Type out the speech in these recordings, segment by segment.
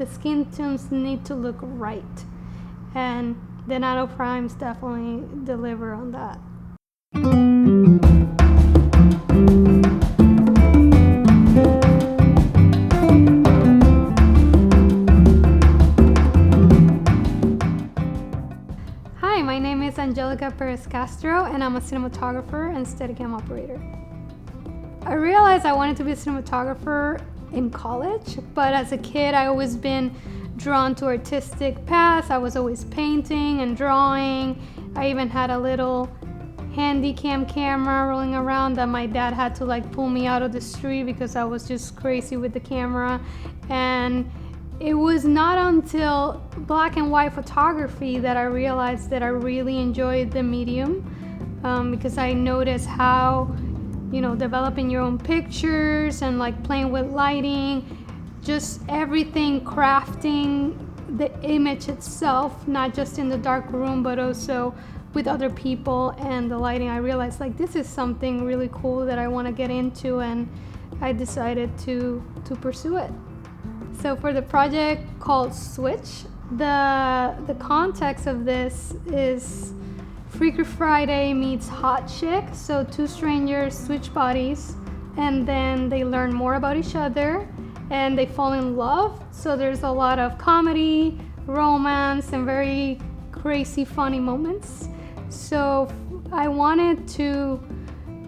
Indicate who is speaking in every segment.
Speaker 1: the skin tones need to look right. And the Nano Primes definitely deliver on that. Hi, my name is Angelica Perez-Castro, and I'm a cinematographer and Steadycam operator. I realized I wanted to be a cinematographer in college, but as a kid I always been drawn to artistic paths. I was always painting and drawing. I even had a little handy-cam camera rolling around that my dad had to like pull me out of the street because I was just crazy with the camera. And it was not until black and white photography that I realized that I really enjoyed the medium, because I noticed how, developing your own pictures and like playing with lighting, just everything, crafting the image itself, not just in the dark room, but also with other people and the lighting. I realized like this is something really cool that I want to get into, and I decided to pursue it. So for the project called Switch, the context of this is Freaky Friday meets Hot Chick. So two strangers switch bodies and then they learn more about each other and they fall in love. So there's a lot of comedy, romance, and very crazy funny moments. So I wanted to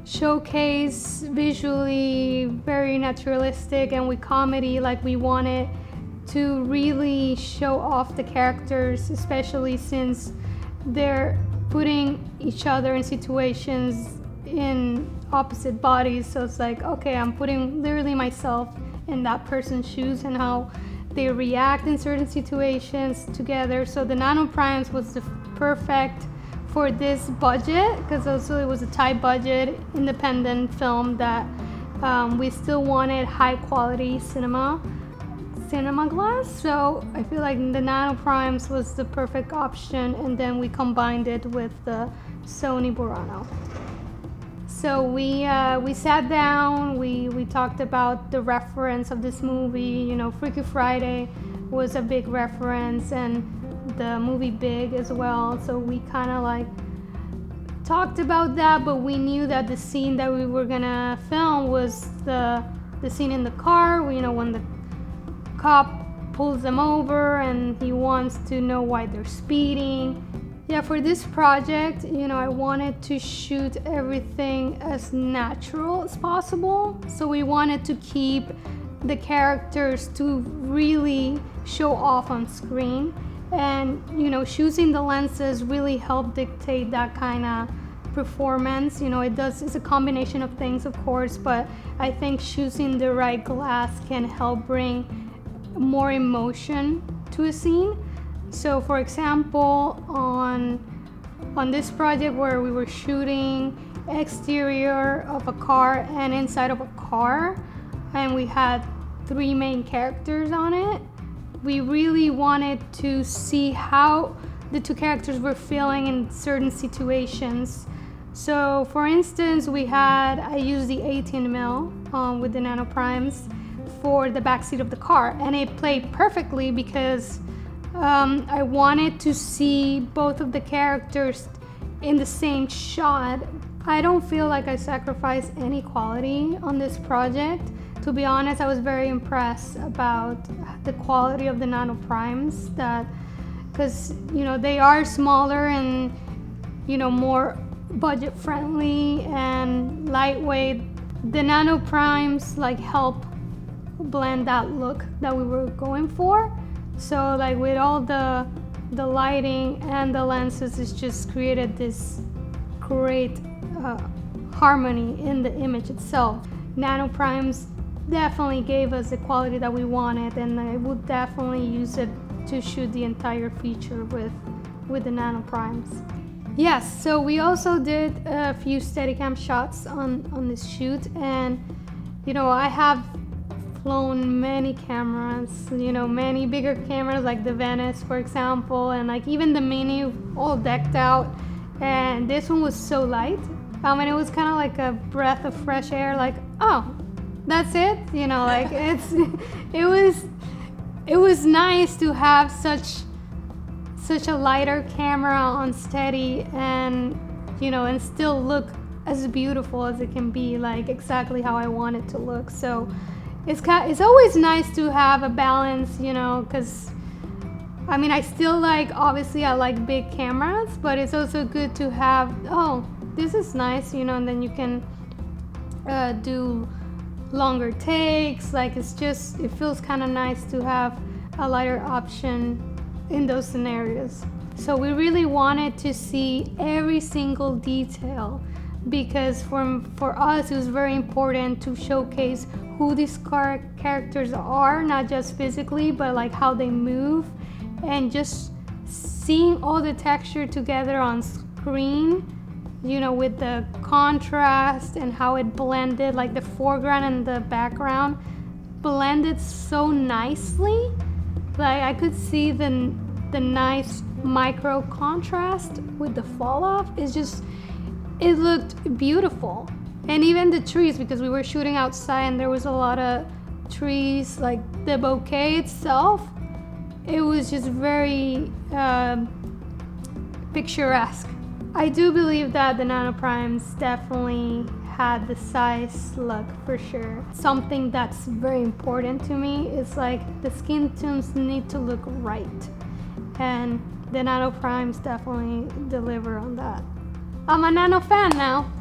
Speaker 1: showcase visually very naturalistic and with comedy, like we wanted to really show off the characters, especially since they're putting each other in situations in opposite bodies. So it's like, okay, I'm putting literally myself in that person's shoes and how they react in certain situations together. So the Nano Primes was the perfect for this budget, because also it was a tight budget independent film that we still wanted high quality cinema glass. So I feel like the Nano Primes was the perfect option, and then we combined it with the Sony Bano. So we sat down, we talked about the reference of this movie. Freaky Friday was a big reference, and the movie Big as well. So we kind of like talked about that, but we knew that the scene that we were gonna film was the scene in the car, when the cop pulls them over and he wants to know why they're speeding. Yeah, for this project, I wanted to shoot everything as natural as possible. So we wanted to keep the characters to really show off on screen. And, choosing the lenses really helped dictate that kind of performance. It's a combination of things, of course, but I think choosing the right glass can help bring more emotion to a scene. So for example, on this project where we were shooting exterior of a car and inside of a car, and we had 3 main characters on it, we really wanted to see how the 2 characters were feeling in certain situations. So for instance, I used the 18mm with the Nano Primes for the back seat of the car, and it played perfectly because I wanted to see both of the characters in the same shot. I don't feel like I sacrificed any quality on this project. To be honest, I was very impressed about the quality of the Nano Primes, because they are smaller and more budget friendly and lightweight. The Nano Primes help blend that look that we were going for. So with all the lighting and the lenses, it's just created this great harmony in the image itself. Nano Primes definitely gave us the quality that we wanted, and I would definitely use it to shoot the entire feature with the Nano Primes. Yes, so we also did a few Steadicam shots on this shoot, and I have flown many cameras, many bigger cameras like the Venice, for example, and even the Mini, all decked out, and this one was so light. And it was kind of like a breath of fresh air, oh, that's it, it was nice to have such a lighter camera on steady, and and still look as beautiful as it can be, like exactly how I want it to look. So it's always nice to have a balance, because I mean, I still obviously I like big cameras, but it's also good to have, oh, this is nice, and then you can do longer takes. Like it feels kind of nice to have a lighter option in those scenarios. So we really wanted to see every single detail, because for us it was very important to showcase who these characters are, not just physically, but like how they move, and just seeing all the texture together on screen, with the contrast and how it blended, like the foreground and the background blended so nicely. Like I could see the nice micro contrast with the fall off. It looked beautiful. And even the trees, because we were shooting outside and there was a lot of trees, like the bouquet itself, it was just very picturesque. I do believe that the Nano Primes definitely had the ZEISS look for sure. Something that's very important to me is like the skin tones need to look right, and the Nano Primes definitely deliver on that. I'm a Nano fan now.